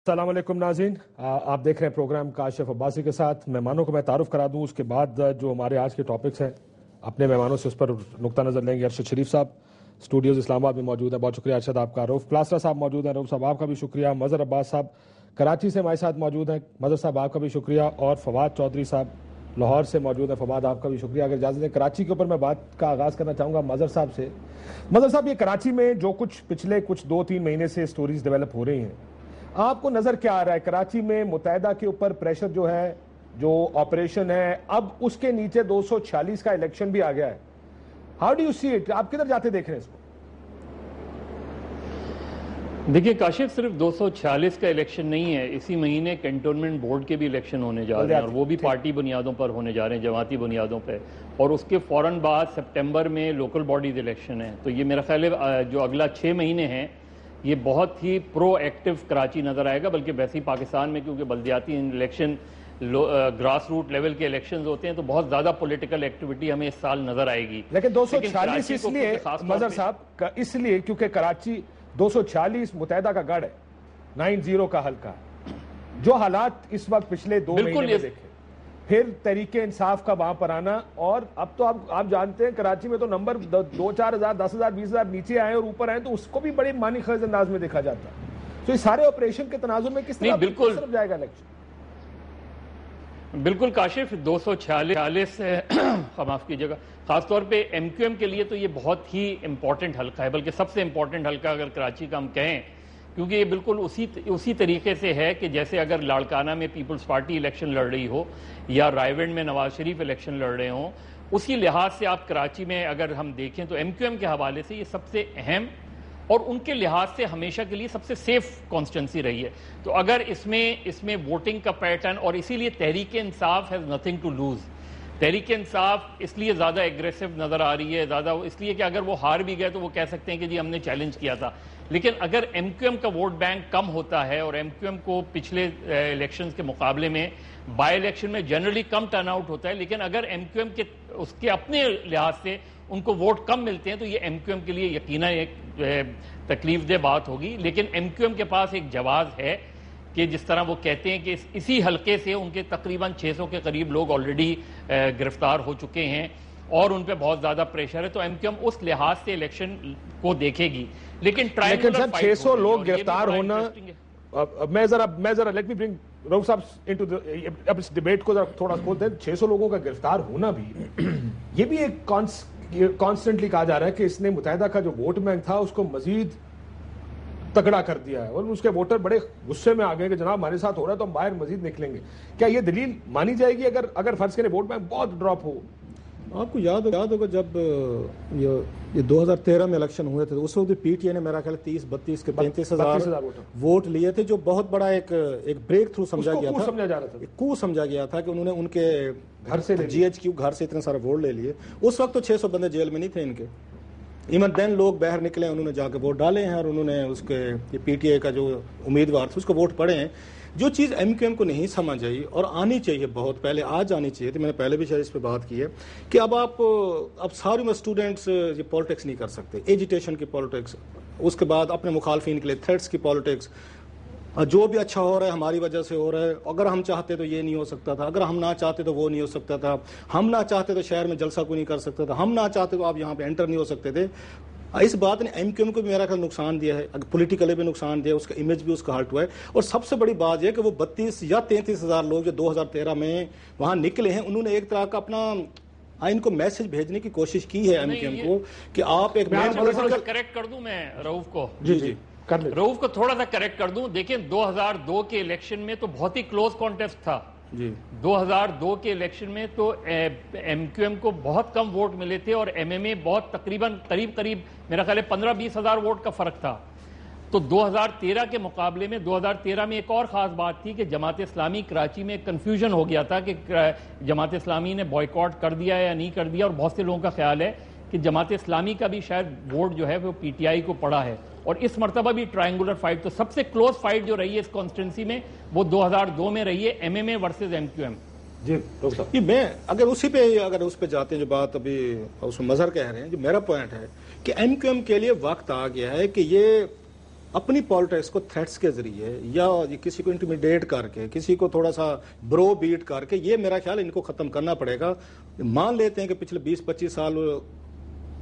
السلام علیکم ناظرین، آپ دیکھ رہے ہیں پروگرام کاشف عباسی کے ساتھ۔ مہمانوں کو میں تعارف کرا دوں، اس کے بعد جو ہمارے آج کے ٹاپکس ہیں اپنے مہمانوں سے اس پر نقطہ نظر لیں گے۔ ارشد شریف صاحب اسٹوڈیوز اسلام آباد میں موجود ہیں، بہت شکریہ ارشد آپ کا۔ روف پلاسرا صاحب موجود ہیں، روف صاحب آپ کا بھی شکریہ۔ مظہر عباس صاحب کراچی سے ہمارے ساتھ موجود ہیں، مظہر صاحب آپ کا بھی شکریہ۔ اور فواد چودھری صاحب لاہور سے موجود ہیں، فواد آپ کا بھی شکریہ۔ اگر اجازت دیں کراچی کے اوپر میں بات کا آغاز کرنا چاہوں گا مظہر صاحب سے۔ مظہر صاحب، یہ کراچی میں جو کچھ پچھلے 2-3 مہینے سے سٹوریز ڈیولپ ہو رہی ہیں، آپ کو نظر کیا آ رہا ہے؟ کراچی میں متحدہ کے اوپر پریشر جو ہے، جو آپریشن ہے، اب اس کے نیچے 246 کا الیکشن بھی آ گیا ہے۔ How do you see it? آپ کدھر جاتے دیکھ رہے ہیں اس کو؟ دیکھیے کاشف، صرف 246 کا الیکشن نہیں ہے، اسی مہینے کنٹونمنٹ بورڈ کے بھی الیکشن ہونے جا رہے ہیں، اور وہ بھی پارٹی بنیادوں پر ہونے جا رہے ہیں، جماعتی بنیادوں پہ، اور اس کے فوراً بعد سپٹمبر میں لوکل باڈیز الیکشن ہیں۔ تو یہ میرا خیال ہے جو اگلا 6 مہینے ہیں یہ بہت ہی پرو ایکٹیو کراچی نظر آئے گا، بلکہ ویسے ہی پاکستان میں کیونکہ بلدیاتی الیکشن گراس روٹ لیول کے الیکشنز ہوتے ہیں تو بہت زیادہ پولیٹیکل ایکٹیویٹی ہمیں اس سال نظر آئے گی۔ لیکن 246 اس لیے مظہر صاحب اس لیے کیونکہ کراچی 246 متحدہ کا گڑھ ہے، 90 کا حلقہ ہے۔ جو حالات اس وقت پچھلے 2 مہینے میں دیکھے، پھر تحریک انصاف کا وہاں پر آنا، اور اب تو آپ جانتے ہیں کراچی میں تو نمبر 2-4 ہزار 10 ہزار 20 ہزار نیچے آئے اور اوپر آئے، تو اس کو بھی بڑے معنی خیز انداز میں دیکھا جاتا ہے۔ تو اس سارے آپریشن کے تناظر میں کس طرف جائے گا الیکشن؟ بالکل کاشف، 246 معاف کیجیے گا، خاص طور پہ ایم کیو ایم کے لیے تو یہ بہت ہی امپورٹنٹ حلقہ ہے، بلکہ سب سے امپورٹنٹ حلقہ اگر کراچی کا ہم کہیں، کیونکہ یہ بالکل اسی طریقے سے ہے کہ جیسے اگر لاڑکانہ میں پیپلز پارٹی الیکشن لڑ رہی ہو یا رائے ونڈ میں نواز شریف الیکشن لڑ رہے ہوں، اسی لحاظ سے آپ کراچی میں اگر ہم دیکھیں تو ایم کیو ایم کے حوالے سے یہ سب سے اہم اور ان کے لحاظ سے ہمیشہ کے لیے سب سے سیف کانسٹیٹنسی رہی ہے۔ تو اگر اس میں ووٹنگ کا پیٹرن، اور اسی لیے Tehreek Insaf has nothing to lose, Tehreek Insaf اس لیے زیادہ ایگریسو نظر آ رہی ہے، زیادہ اس لیے کہ اگر وہ ہار بھی گئے تو وہ کہہ سکتے ہیں کہ جی ہم نے چیلنج کیا تھا۔ لیکن اگر ایم کیو ایم کا ووٹ بینک کم ہوتا ہے، اور ایم کیو ایم کو پچھلے الیکشنز کے مقابلے میں بائی الیکشن میں جنرلی کم ٹرن آؤٹ ہوتا ہے، لیکن اگر ایم کیو ایم کے اس کے اپنے لحاظ سے ان کو ووٹ کم ملتے ہیں تو یہ ایم کیو ایم کے لیے یقیناً ایک تکلیف دہ بات ہوگی۔ لیکن ایم کیو ایم کے پاس ایک جواز ہے کہ جس طرح وہ کہتے ہیں کہ اسی حلقے سے ان کے تقریباً 600 کے قریب لوگ آلریڈی گرفتار ہو چکے ہیں اور ان پہ بہت زیادہ پریشر ہے، تو ایم کیو ایم اس لحاظ سے الیکشن کو دیکھے گی۔ لیکن 600 لوگ گرفتار ہونا، میں ذرا لیٹ می برنگ روف صاحب انٹو اب اس ڈیبیٹ کو تھوڑا کھول دیں۔ 600 لوگوں کا گرفتار ہونا بھی یہ بھی ایک کانسٹنٹلی کہا جا رہا ہے کہ اس نے متحدہ کا جو ووٹ بینک تھا اس کو مزید تگڑا کر دیا ہے، اور اس کے ووٹر بڑے غصے میں آ گئے کہ جناب ہمارے ساتھ ہو رہا ہے تو ہم باہر مزید نکلیں گے۔ کیا یہ دلیل مانی جائے گی اگر فرض کریں ووٹ بینک بہت ڈراپ ہو؟ آپ کو یاد ہوگا جب یہ 2013 میں الیکشن ہوئے تھے، اس وقت پی ٹی آئی نے میرا خیال 30-32 کے 35,000 ووٹ لیے تھے، جو بہت بڑا ایک بریک تھرو سمجھا گیا تھا، کو سمجھا گیا تھا کہ انہوں نے ان کے گھر سے جی ایچ کیو گھر سے اتنے سارے ووٹ لے لیے۔ اس وقت تو 600 بندے جیل میں نہیں تھے ان کے، ایون دین لوگ باہر نکلے، انہوں نے جا کے ووٹ ڈالے ہیں، اور انہوں نے اس کے پی ٹی آئی کا جو امیدوار تھا اس کو ووٹ پڑے ہیں۔ جو چیز ایم کیو ایم کو نہیں سمجھ آئی اور آنی چاہیے، بہت پہلے آج آنی چاہیے تھی، میں نے پہلے بھی شاید اس پہ بات کی ہے کہ اب ساری میں اسٹوڈنٹس یہ پالیٹکس نہیں کر سکتے، ایجیٹیشن کی پالیٹکس، اس کے بعد اپنے مخالفین کے لیے تھریٹس کی پالیٹکس، جو بھی اچھا ہو رہا ہے ہماری وجہ سے ہو رہا ہے، اگر ہم چاہتے تو یہ نہیں ہو سکتا تھا، اگر ہم نہ چاہتے تو وہ نہیں ہو سکتا تھا، ہم نہ چاہتے تو شہر میں جلسہ کوئی نہیں کر سکتا تھا، ہم نہ چاہتے تو آپ یہاں پہ انٹر نہیں ہو سکتے تھے۔ اس بات نے ایم کیو ایم کو بھی میرا خیال نقصان دیا ہے، پولیٹیکلی بھی نقصان دیا ہے، اس کا امیج بھی اس کا ہرٹ ہوا ہے۔ اور سب سے بڑی بات یہ کہ وہ 32 یا 33 ہزار لوگ جو 2013 میں وہاں نکلے ہیں، انہوں نے ایک طرح کا اپنا ان کو میسج بھیجنے کی کوشش کی ہے ایم کیو ایم کو کہ آپ ایک کریکٹ کر دوں میں رؤوف کو، جی رؤوف کو تھوڑا سا کریکٹ کر دوں۔ دیکھیں 2002 کے الیکشن میں تو بہت ہی کلوز کانٹیسٹ تھا، 2002 کے الیکشن میں تو ایم کیو ایم کو بہت کم ووٹ ملے تھے اور ایم ایم اے بہت تقریباً قریب میرا خیال ہے 15-20 ہزار ووٹ کا فرق تھا۔ تو 2013 کے مقابلے میں 2013 میں ایک اور خاص بات تھی کہ جماعت اسلامی کراچی میں کنفیوژن ہو گیا تھا کہ جماعت اسلامی نے بوائیکاٹ کر دیا یا نہیں کر دیا، اور بہت سے لوگوں کا خیال ہے کہ جماعت اسلامی کا بھی شاید ووٹ جو ہے وہ پی ٹی آئی کو پڑا ہے، اور اس مرتبہ بھی ٹرائنگولر فائٹ، تو سب سے کلوز فائٹ جو رہی ہے اس کانسٹیٹنسی میں وہ 2002 میں رہی ہے، M M A versus M Q M. جی میں اگر اس پہ جاتے ہیں جو بات ابھی اس میں مظہر کہہ رہے ہیں، جو میرا پوائنٹ ہے کہ ایم کیو ایم کے لیے وقت آ گیا ہے کہ یہ اپنی پالیٹکس کو تھریٹس کے ذریعے یا کسی کو انٹیمیڈیٹ کر کے کسی کو تھوڑا سا برو بیٹ کر کے یہ میرا خیال ان کو ختم کرنا پڑے گا. مان لیتے ہیں کہ پچھلے 20-25 سال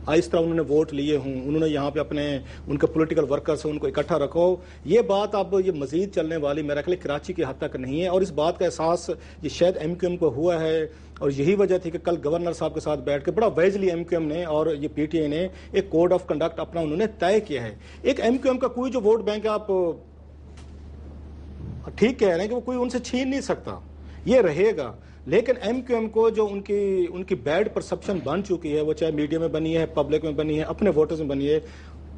آہستہ انہوں نے ووٹ لیے ہوں, انہوں نے یہاں پہ اپنے ان کے پولیٹیکل ورکرز ہیں ان کو اکٹھا رکھو, یہ بات اب یہ مزید چلنے والی میرا خیال کراچی کی حد تک نہیں ہے. اور اس بات کا احساس یہ شاید ایم کیو ایم کو ہوا ہے, اور یہی وجہ تھی کہ کل گورنر صاحب کے ساتھ بیٹھ کے بڑا وائزلی ایم کیو ایم نے اور یہ پی ٹی آئی نے ایک کوڈ آف کنڈکٹ اپنا انہوں نے طے کیا ہے. ایک ایم کیو ایم کا کوئی جو ووٹ بینک آپ ٹھیک کہہ رہے ہیں کہ وہ کوئی ان سے چھین نہیں سکتا, یہ رہے گا. لیکن ایم کیو ایم کو جو ان کی بیڈ پرسپشن بن چکی ہے, وہ چاہے میڈیا میں بنی ہے, پبلک میں بنی ہے, اپنے ووٹرز میں بنی ہے,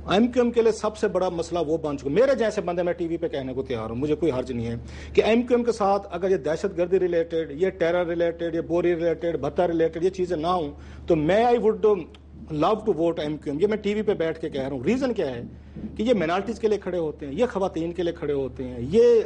ایم کیو ایم کے لیے سب سے بڑا مسئلہ وہ بن چکا. میرے جیسے بندے میں ٹی وی پہ کہنے کو تیار ہوں, مجھے کوئی حرج نہیں ہے کہ ایم کیو ایم کے ساتھ اگر یہ دہشت گردی ریلیٹڈ, یہ ٹیرر ریلیٹڈ, یہ بوری ریلیٹڈ, بھتہ ریلیٹڈ یہ چیزیں نہ ہوں تو میں I would love to vote M Q M. یہ میں ٹی وی پہ بیٹھ کے کہہ رہا ہوں. ریزن کیا ہے کہ یہ مائنارٹیز کے لیے کھڑے ہوتے ہیں, یہ خواتین کے لیے کھڑے ہوتے ہیں, یہ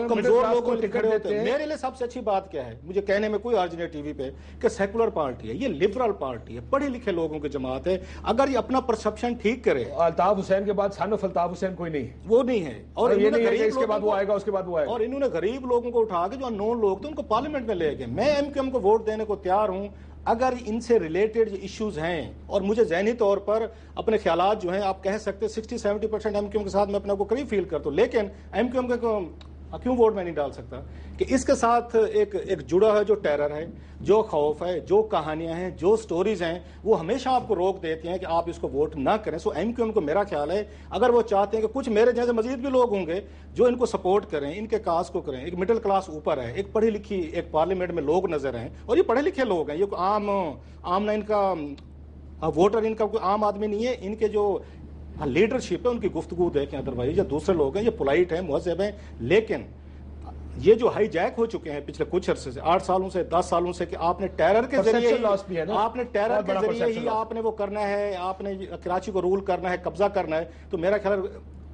کمزور لوگوں کے لیے کھڑے ہوتے ہیں. میرے لیے سب سے اچھی بات کیا ہے, مجھے کہنے میں کوئی حرج نہیں ٹی وی پہ کہ سیکولر پارٹی ہے, یہ لبرل پارٹی ہے, پڑھے لکھے لوگوں کی جماعت ہے. اگر یہ اپنا پرسپشن ٹھیک کرے, الطاف حسین کے بعد سن آف الطاف حسین کوئی نہیں, وہ نہیں ہے, اور یہ نہیں ہے کہ اس کے بعد وہ آئے گا اس کے بعد وہ آئے گا, اور انہوں نے غریب لوگوں کو اٹھا کے جو ان نون لوگ تھے ان کو پارلیمنٹ میں لے گئے. میں ایم کیو ایم کو ووٹ دینے کو تیار ہوں اگر ان سے ریلیٹڈ جو ایشوز ہیں, اور مجھے ذہنی طور پر اپنے خیالات جو ہیں آپ کہہ سکتے 60-70% ایم کیو ایم کے ساتھ میں اپنے آپ کو قریب فیل کرتا ہوں. لیکن ایم کیو ایم کا کیوں ووٹ میں نہیں ڈال سکتا کہ اس کے ساتھ ایک جڑا ہے جو ٹیرر ہے, جو خوف ہے, جو کہانیاں ہیں, جو سٹوریز ہیں, وہ ہمیشہ آپ کو روک دیتی ہیں کہ آپ اس کو ووٹ نہ کریں. سو ایم کیو ایم کو میرا خیال ہے اگر وہ چاہتے ہیں کہ کچھ میرے جیسے مزید بھی لوگ ہوں گے جو ان کو سپورٹ کریں, ان کے کاز کو کریں, ایک مڈل کلاس اوپر ہے, ایک پڑھی لکھی ایک پارلیمنٹ میں لوگ نظر ہیں, اور یہ پڑھے لکھے لوگ ہیں, یہ عام نہ ان کا ووٹر ان کا کوئی عام آدمی نہیں ہے. ان کے جو لیڈرشپ ہے ان کی گفتگو دیکھیں, ادروائز جو دوسرے لوگ ہیں یہ پولائٹ ہیں, مہذب ہیں, لیکن یہ جو ہائی جیک ہو چکے ہیں پچھلے کچھ عرصے سے, 8 سالوں سے 10 سالوں سے, کہ آپ نے ٹیرر کے ذریعے ہی آپ نے وہ کرنا ہے, آپ نے کراچی کو رول کرنا ہے, قبضہ کرنا ہے, تو میرا خیال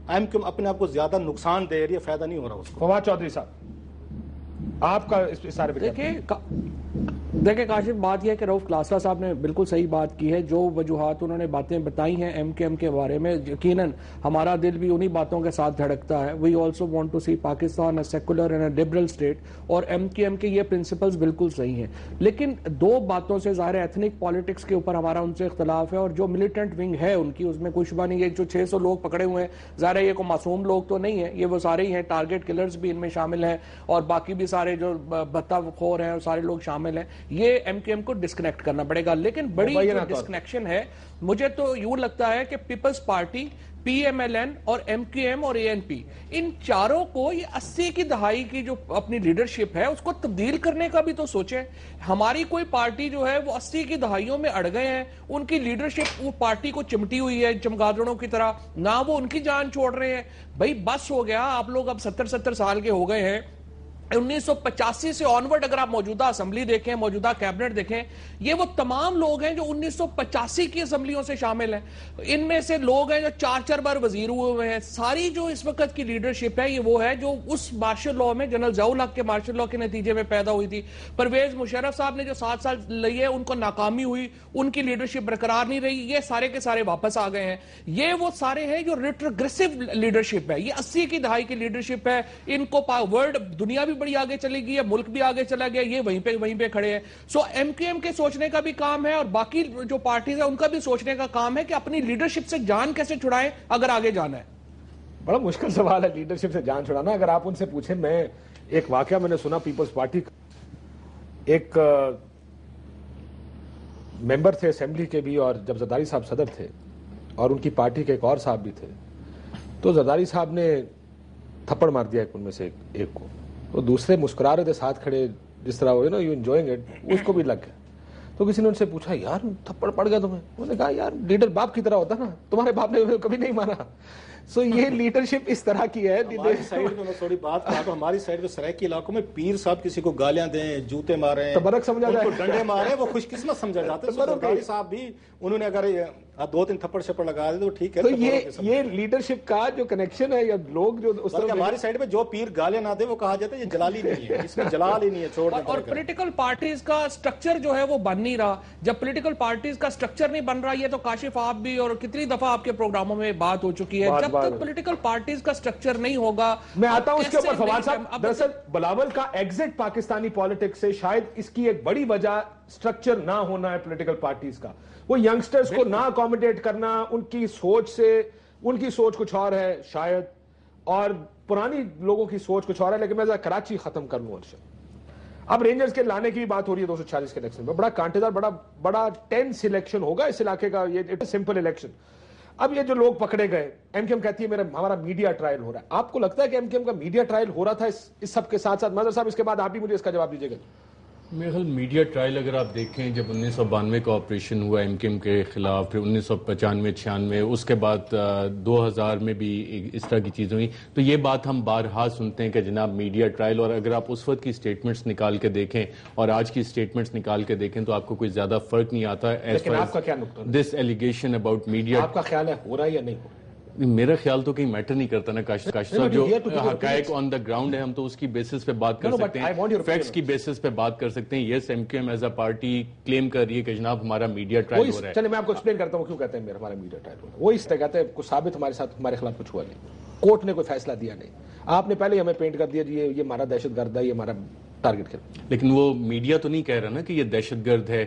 ایم کیو ایم اپنے آپ کو زیادہ نقصان دے رہی ہے, فائدہ نہیں ہو رہا اس کو. فواد چودھری صاحب آپ کا اس سارے دیکھیں کاشف, بات یہ ہے کہ رؤف کلاسرا صاحب نے بالکل صحیح بات کی ہے. جو وجوہات انہوں نے باتیں بتائی ہیں ایم کیو ایم کے بارے میں, یقیناً ہمارا دل بھی انہی باتوں کے ساتھ دھڑکتا ہے. We also want to see Pakistan a secular and a liberal state, اور ایم کیو ایم کے یہ پرنسپلز بالکل صحیح ہیں. لیکن دو باتوں سے ظاہر ایتھنک پالیٹکس کے اوپر ہمارا ان سے اختلاف ہے, اور جو ملیٹنٹ ونگ ہے ان کی, اس میں کوئی شبہ نہیں ہے. جو 600 لوگ پکڑے ہوئے ہیں, ظاہر ہے یہ کوئی معصوم لوگ تو نہیں ہیں, یہ وہ سارے ہی ہیں, ٹارگٹ کلرز بھی ان میں شامل ہیں, اور باقی بھی سارے جو بھتہ خور ہیں سارے لوگ شامل ہیں. یہ ایم کیو ایم کو ڈسکنیکٹ کرنا پڑے گا. لیکن بڑی جو ڈسکنیکشن ہے, مجھے تو یوں لگتا ہے کہ Peoples Party, P M L N اور ایم کیو ایم اور اے این پی, ان چاروں کو یہ 80 کی دہائی کی جو اپنی لیڈرشپ ہے اس کو تبدیل کرنے کا بھی تو سوچیں. ہماری کوئی پارٹی جو ہے وہ 80 کی دہائیوں میں اڑ گئے ہیں, ان کی لیڈرشپ وہ پارٹی کو چمٹی ہوئی ہے چمگادڑوں کی طرح, نہ وہ ان کی جان چھوڑ رہے ہیں. بھائی بس ہو گیا, آپ لوگ اب 70 سال کے ہو گئے ہیں. 1985 سے آنورڈ اگر آپ موجودہ اسمبلی دیکھیں, موجودہ کیبنٹ دیکھیں, یہ وہ تمام لوگ ہیں جو 1985 کی اسمبلیوں سے شامل ہیں. ان میں سے لوگ ہیں جو 4 بار وزیر ہوئے ہیں. ساری جو اس وقت کی لیڈرشپ ہے یہ وہ ہے جو اس مارشل لاء میں, جنرل ضیاء الحق کے مارشل لاء کے نتیجے میں پیدا ہوئی تھی. پرویز مشرف صاحب نے جو 7 سال لیے ان کو ناکامی ہوئی, ان کی لیڈرشپ برقرار نہیں رہی, یہ سارے کے سارے واپس آ گئے ہیں. یہ وہ سارے ہیں جو ریٹروگریسو لیڈرشپ ہے, یہ 80 کی دہائی کی لیڈرشپ ہے. ان کو ورلڈ دنیا بھی بڑی آگے چلے گئی ہے, ملک بھی آگے چلا گیا, یہ وہیں پہ کھڑے ہیں. سو ایم کیو ایم کے سوچنے کا بھی کام ہے, اور باقی جو پارٹیز ہیں ان کا بھی سوچنے کا کام ہے کہ اپنی لیڈرشپ سے جان کیسے چھڑائیں اگر آگے جانا ہے. بڑا مشکل سوال ہے لیڈرشپ سے جان چھڑانا. اگر آپ ان سے پوچھیں, میں ایک واقعہ میں نے سنا, پیپلز پارٹی ایک ممبر تھے اسمبلی کے بھی, اور جب زرداری صاحب صدر تھے اور ان کی پارٹی کے ایک اور صاحب بھی تھے, تو زرداری صاحب نے تھپڑ مار دیا ان میں سے ایک کو, تو دوسرے مسکرا رہے تھے ساتھ کھڑے, جس طرح یو انجوائنگ اٹ, اس کو بھی لگ گیا. تو کسی نے ان سے پوچھا, یار تھپڑ پڑ گیا تمہیں؟ انہوں نے کہا, یار لیڈر باپ کی طرح ہوتا نا, تمہارے باپ نے کبھی نہیں مانا. سو یہ لیڈرشپ اس طرح کی ہے. ہماری سائیڈ میں میں تھوڑی بات کہا تو ہماری سائیڈ میں سرائکی علاقوں میں پیر صاحب کسی کو گالیاں دیں, جوتے ماریں, تبرک سمجھا جائے, ڈنڈے ماریں, وہ خوش قسمت سمجھا جاتا ہے. سرداری صاحب بھی انہوں نے اگر 2-3 تھپڑ شپڑ لگا دے تو ٹھیک ہے. تو یہ لیڈرشپ کا جو کنیکشن ہے, یا لوگ جو اس طرح ہماری سائیڈ میں جو پیر گالیاں نہ دے وہ کہا جاتا ہے یہ جلالی نہیں ہے, اس میں جلال ہی نہیں ہے, چھوڑ دیں. اور پولیٹیکل پارٹیز کا سٹرکچر جو ہے وہ بن نہیں رہا. جب پولیٹیکل پارٹیز کا سٹرکچر نہیں بن رہا, یہ تو کاشف آپ بھی اور کتنی دفعہ آپ کے پروگراموں میں بات ہو چکی ہے, جب جب تک پولیٹیکل پارٹیز کا سٹرکچر نہیں ہوگا. میں آتا ہوں اس کے اوپر فواد صاحب. دراصل بلاول کا ایگزٹ پاکستانی پالیٹکس سے شاید اس کی ایک بڑی وجہ سٹرکچر نہ ہونا ہے پولیٹیکل پارٹیز کا. وہ ینگسٹرز کو نہ اکوموڈیٹ کرنا, ان کی سوچ کچھ اور ہے شاید, اور پرانی لوگوں کی سوچ کچھ اور ہے. لیکن میں ذرا کراچی ختم کر لوں. اب رینجرز کے لانے کی بات ہو رہی ہے 246 کے الیکشن میں, بڑا کانٹے دار, بڑا ٹینس الیکشن ہوگا اس علاقے کا. یہ سمپل الیکشن. اب یہ جو لوگ پکڑے گئے, ایم کیو ایم کہتی ہے ہمارا میڈیا ٹرائل ہو رہا ہے. آپ کو لگتا ہے کہ ایم کیو ایم کا میڈیا ٹرائل ہو رہا تھا اس سب کے ساتھ ساتھ؟ مظہر صاحب اس کے بعد آپ بھی مجھے اس کا جواب دیجیے گا. میرے خیال میڈیا ٹرائل اگر آپ دیکھیں, جب 1992 کا آپریشن ہوا ایم کیو ایم کے خلاف, پھر 1995-96, اس کے بعد 2000 میں بھی اس طرح کی چیزیں ہوئی, تو یہ بات ہم بارہا سنتے ہیں کہ جناب میڈیا ٹرائل. اور اگر آپ اس وقت کی سٹیٹمنٹس نکال کے دیکھیں اور آج کی سٹیٹمنٹس نکال کے دیکھیں تو آپ کو کوئی زیادہ فرق نہیں آتا. لیکن آپ کا کیا نقطہ دس ایلیگیشن اباؤٹ میڈیا, آپ کا خیال ہے ہو رہا ہے یا نہیں ہو رہا؟ میرا خیال تو کہیں میٹر نہیں کرتا نا کاشف صاحب. جو حقائق آن دا گراؤنڈ ہے ہم تو اس کی بیسس پہ بات کر سکتے ہیں, فیکٹس کی بیسس پہ بات کر سکتے ہیں. Yes, M Q M as a party claim کر رہی ہے کہ جناب ہمارا میڈیا ٹرائل ہو رہا ہے. چلے میں آپ کو ایکسپلین کرتا ہوں کیوں کہتے ہیں ہمارا میڈیا ٹرائل ہو رہا ہے. وہ اس طرح کہتے ہیں کچھ ثابت ہمارے خلاف کچھ ہوا نہیں, کورٹ نے کوئی فیصلہ دیا نہیں, آپ نے پہلے ہمیں پینٹ کر دیا جی یہ ہمارا دہشت گرد ہے, یہ ہمارا ٹارگٹ کر. لیکن وہ میڈیا تو نہیں کہہ رہا نا کہ یہ دہشت گرد ہے,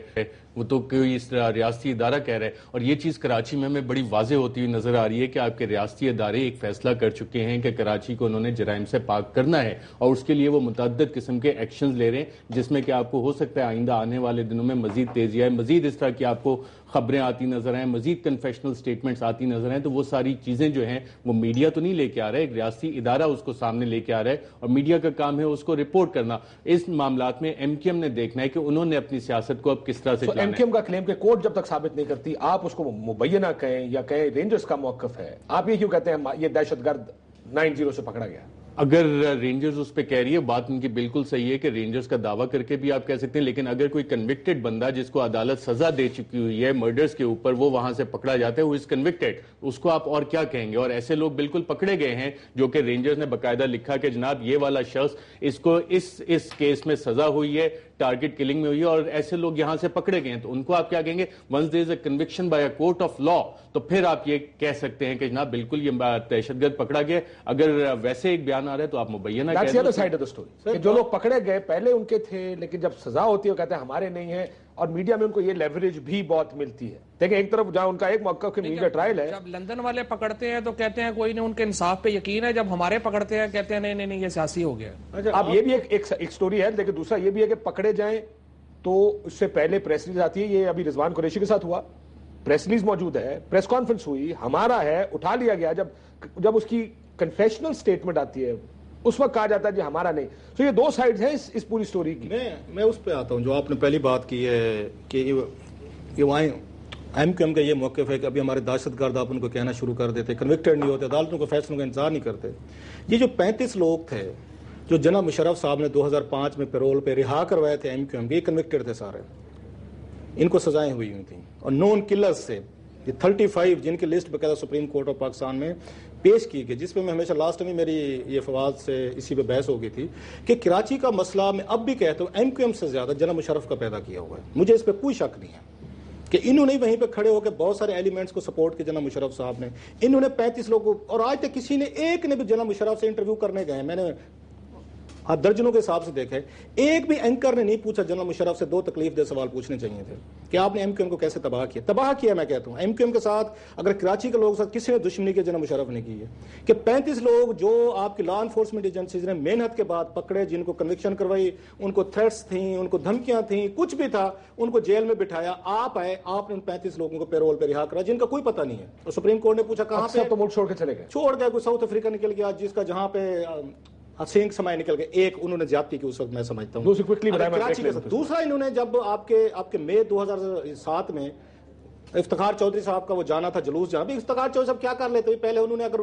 وہ تو کوئی اس طرح ریاستی ادارہ کہہ رہا ہے. اور یہ چیز کراچی میں ہمیں بڑی واضح ہوتی ہوئی نظر آ رہی ہے کہ آپ کے ریاستی ادارے ایک فیصلہ کر چکے ہیں کہ کراچی کو انہوں نے جرائم سے پاک کرنا ہے, اور اس کے لیے وہ متعدد قسم کے ایکشنز لے رہے ہیں, جس میں کہ آپ کو ہو سکتا ہے آئندہ آنے والے دنوں میں مزید تیزی آئے, مزید اس طرح کی آپ کو خبریں آتی نظر آئیں, مزید کنفیشنل سٹیٹمنٹس آتی نظر آئیں. تو وہ ساری چیزیں جو ہیں وہ میڈیا تو نہیں لے کے آ رہا ہے, ایک ریاستی ادارہ اس کو سامنے لے کے آ رہا ہے, اور میڈیا کا کام ہے اس کو رپورٹ کرنا. اس معاملات میں ایم کیو ایم نے دیکھنا ہے کہ انہوں نے اپنی سیاست کو اب کس طرح سے چلانا ہے. ایم کیو ایم کا کلیم کہ کورٹ جب تک ثابت نہیں کرتی آپ اس کو مبینہ کہیں یا کہیں رینجرز کا موقف ہے, آپ یہ کیوں کہتے ہیں یہ دہشت گرد 90 سے پکڑا گیا؟ اگر رینجرز اس پہ کہہ رہی ہے, بات ان کی بالکل صحیح ہے کہ رینجرز کا دعویٰ کر کے بھی آپ کہہ سکتے ہیں, لیکن اگر کوئی کنوکٹڈ بندہ جس کو عدالت سزا دے چکی ہوئی ہے مرڈرز کے اوپر, وہ وہاں سے پکڑا جاتا ہے, وہ از کنوکٹڈ, اس کو آپ اور کیا کہیں گے؟ اور ایسے لوگ بالکل پکڑے گئے ہیں جو کہ رینجرز نے باقاعدہ لکھا کہ جناب یہ والا شخص, اس کو اس کیس میں سزا ہوئی ہے, ٹارگٹ کلنگ میں ہوئی ہے, اور ایسے لوگ یہاں سے پکڑے گئے ہیں. تو ان کو آپ کیا کہیں گے؟ Once there is a conviction by a court of law, تو پھر آپ یہ کہہ سکتے ہیں کہ جناب بالکل یہ دہشت گرد پکڑا گیا. اگر ویسے ایک بیان آ رہا ہے تو آپ مبینہ کہہ دو. سائڈ آف دا اسٹوری, جو لوگ پکڑے گئے پہلے ان کے تھے, لیکن جب سزا ہوتی ہے وہ کہتے ہیں ہمارے نہیں ہے, اور میڈیا میں ان کو یہ لیوریج بھی بہت ملتی ہے. دیکھیں ایک طرف جہاں ان کا ایک موقف کہ میڈیا ٹرائل ہے, جب لندن والے پکڑتے ہیں تو کہتے ہیں کوئی نہیں, ان کے انصاف پہ یقین ہے. جب ہمارے پکڑتے ہیں کہتے ہیں نہیں نہیں یہ سیاسی ہو گیا. اب یہ بھی ایک سٹوری ہے, لیکن دوسرا یہ بھی ہے کہ پکڑے جائیں تو اس سے پہلے پریس ریلیز آتی ہے. یہ ابھی رضوان قریشی کے ساتھ ہوا, پریس ریلیز موجود ہے, پریس کانفرنس ہوئی, ہمارا ہے, اٹھا لیا گیا. جب اس کی کنفیشنل سٹیٹمنٹ آتی ہے اس وقت کہا جاتا ہے جی ہمارا نہیں. تو یہ دو سائڈز ہیں اس پوری سٹوری کی. میں اس پہ آتا ہوں جو آپ نے پہلی بات کی ہے کہ یہ ایم کیو ایم کا یہ موقف ہے کہ ابھی ہمارے دہشت گرد آپ ان کو کہنا شروع کر دیتے, کنوکٹڈ نہیں ہوتے, عدالتوں کے فیصلوں کا انتظار نہیں کرتے. یہ جو 35 لوگ تھے جو جناب مشرف صاحب نے 2005 میں پیرول پہ رہا کروائے تھے ایم کیو ایم کے, یہ کنوکٹڈ تھے سارے, ان کو سزائیں ہوئی تھیں. اور نون کلرز سے یہ 35 جن کی لسٹ باقاعدہ سپریم کورٹ آف پاکستان میں پیش کی گئی, جس پہ میں ہمیشہ لاسٹ میں میری یہ فواد سے اسی پہ بحث ہو گئی تھی کہ کراچی کا مسئلہ میں اب بھی کہتا ہوں ایم کیو ایم سے زیادہ جناب مشرف کا پیدا کیا ہوا ہے. مجھے اس پہ کوئی شک نہیں ہے کہ انہوں نے وہیں پہ کھڑے ہو کے بہت سارے ایلیمنٹس کو سپورٹ کیا جناب مشرف صاحب نے. انہوں نے 35 لوگوں, اور آج تک کسی نے ایک نے بھی جناب مشرف سے انٹرویو کرنے گئے, میں نے درجنوں کے حساب سے دیکھا ہے, ایک بھی اینکر نے نہیں پوچھا جنرل مشرف سے 2 تکلیف دہ سوال پوچھنے چاہیے تھے کہ آپ نے ایم کیو ایم کو کیسے تباہ کیا. میں کہتا ہوں ایم کیو ایم کے ساتھ اگر کراچی کے لوگوں کے ساتھ کسی نے دشمنی کی جنرل مشرف نے کی ہے کہ 35 لوگ جو آپ کی لا انفورسمنٹ ایجنسیز نے محنت کے بعد پکڑے, جن کو کنوکشن کروائی, ان کو تھریٹس تھیں, ان کو دھمکیاں تھیں, کچھ بھی تھا, ان کو جیل میں بٹھایا, آپ آئے, آپ نے ان 35 لوگوں کو پیرول پہ رہا کرا جن کا کوئی پتہ نہیں ہے. اور سپریم کورٹ نے پوچھا کہاں پہ, تو ملک چھوڑ کے چلے گئے, چھوڑ گئے, کوئی ساؤتھ افریقہ نکل گیا جس کا جہاں پہ سینگ سمائے نکل گئے, ایک انہوں نے زیادتی کی اس وقت میں سمجھتا ہوں. دوسرا انہوں نے جب آپ کے مئی 2007 میں افتخار چودھری صاحب کا وہ جانا تھا, جلوس جانا, افتخار چودھری صاحب کیا کر لیتے, پہلے انہوں نے اگر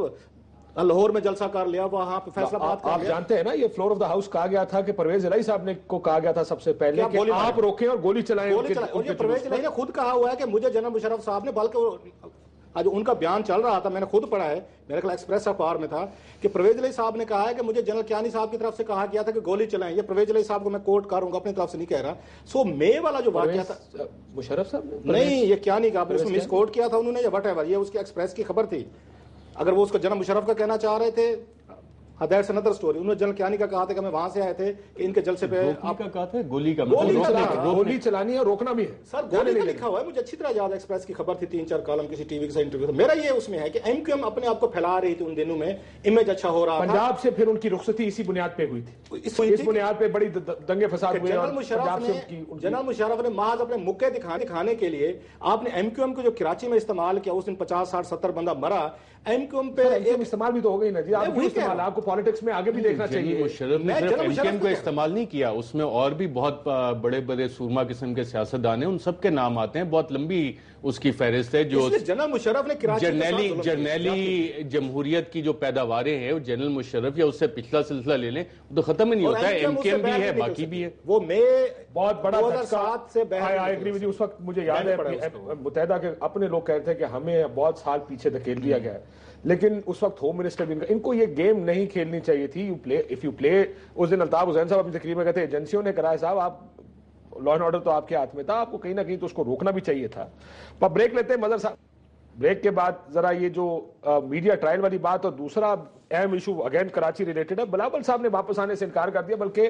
لاہور میں جلسہ کر لیا, وہاں پہ فیصلہ بات کر لیا. آپ جانتے ہیں نا یہ فلور آف دا ہاؤس کہا گیا تھا کہ پرویز الہی صاحب نے کو کہا گیا تھا سب سے پہلے کہ آپ روکیں اور گولی چلائیں. اور یہ پرویز الہی نے خود کہا ہوا ہے کہ مجھے جناب مشرف صاحب نے, بلکہ آج ان کا بیان چل رہا تھا, میں نے خود پڑھا ہے, میرے خیال ایکسپریس اخبار میں تھا, کہ پرویز الہی صاحب نے کہا ہے کہ مجھے جنرل کیانی صاحب کی طرف سے کہا گیا تھا کہ گولی چلائیں. یہ پرویز الہی صاحب کو میں کوٹ کروں گا, اپنی طرف سے نہیں کہہ رہا. سو مے والا جو واقعہ تھا مشرف صاحب نہیں, یہ کیانی کا اس میں مس کوٹ کیا تھا انہوں نے, یا وٹ ایور, یہ اس کے ایکسپریس کی خبر تھی. اگر وہ اس کو جنرل مشرف کا کہنا چاہ رہے تھے دیٹس انادر اسٹوری. انہوں نے جنرل کیانی کا کہا تھا کہ ہمیں وہاں سے آئے تھے کہ ان کے جلسے پہ آپ کا کہا تھا گولی کا گولی چلانی ہے روکنا بھی ہے. سر گولی کا لکھا ہوا ہے, مجھے اچھی طرح یاد ہے, ایکسپریس کی خبر تھی 3-4 کالم کسی ٹی وی کے ساتھ انٹرویو تھا. میرا یہ اس میں ہے کہ ایم کیو ایم اپنے آپ کو پھیلا رہی تھی ان دنوں میں, امیج اچھا ہو رہا تھا. پنجاب سے پھر ان کی رخصتی اسی بنیاد پہ ہوئی تھی, اس بنیاد پہ بڑی دنگے فساد ہوئے. جنرل مشرف نے محض اپنے مکے دکھانے کے لیے آپ نے ایم کیو ایم کو جو کراچی میں استعمال کیا, اس دن 50-60-70 بندہ مرا. ایم کیو ایم پہ استعمال بھی تو ہو گئی نا جی, آپ کو پالیٹکس میں آگے بھی دیکھنا چاہیے. مشرف نے صرف ایم کیو ایم کو استعمال نہیں کیا, اس میں اور بھی بہت بڑے بڑے سورما قسم کے سیاستدان ہیں, ان سب کے نام آتے ہیں, بہت لمبی اس کی فہرست ہے. جو جنرل مشرف نے جرنیلی جمہوریت کی جو پیداواریں ہیں, وہ جنرل مشرف یا اس سے پچھلا سلسلہ لے لیں تو ختم ہی نہیں ہوتا ہے. ایم کیو ایم بھی ہے, باقی بھی ہے. وہ میں بہت بڑا 2007 سے اس وقت مجھے یاد ہے متحدہ کے اپنے لوگ کہتے ہیں کہ ہمیں بہت سال پیچھے دھکیل دیا گیا ہے, لیکن اس وقت ہوم منسٹر بھی ان کو یہ گیم نہیں کھیلنی چاہیے تھی. اف یو پلے, اس دن الطاف حسین صاحب اپنی تقریر میں کہتے ہیں ایجنسیوں نے کرایا صاحب, آپ لا اینڈ آرڈر تو آپ کے ہاتھ میں تھا, آپ کو کہیں نہ کہیں تو اس کو روکنا بھی چاہیے تھا. پر بریک لیتے ہیں مظہر صاحب. بریک کے بعد ذرا یہ جو میڈیا ٹرائل والی بات اور دوسرا اہم ایشو اگین کراچی ریلیٹڈ ہے. بلاول صاحب نے واپس آنے سے انکار کر دیا, بلکہ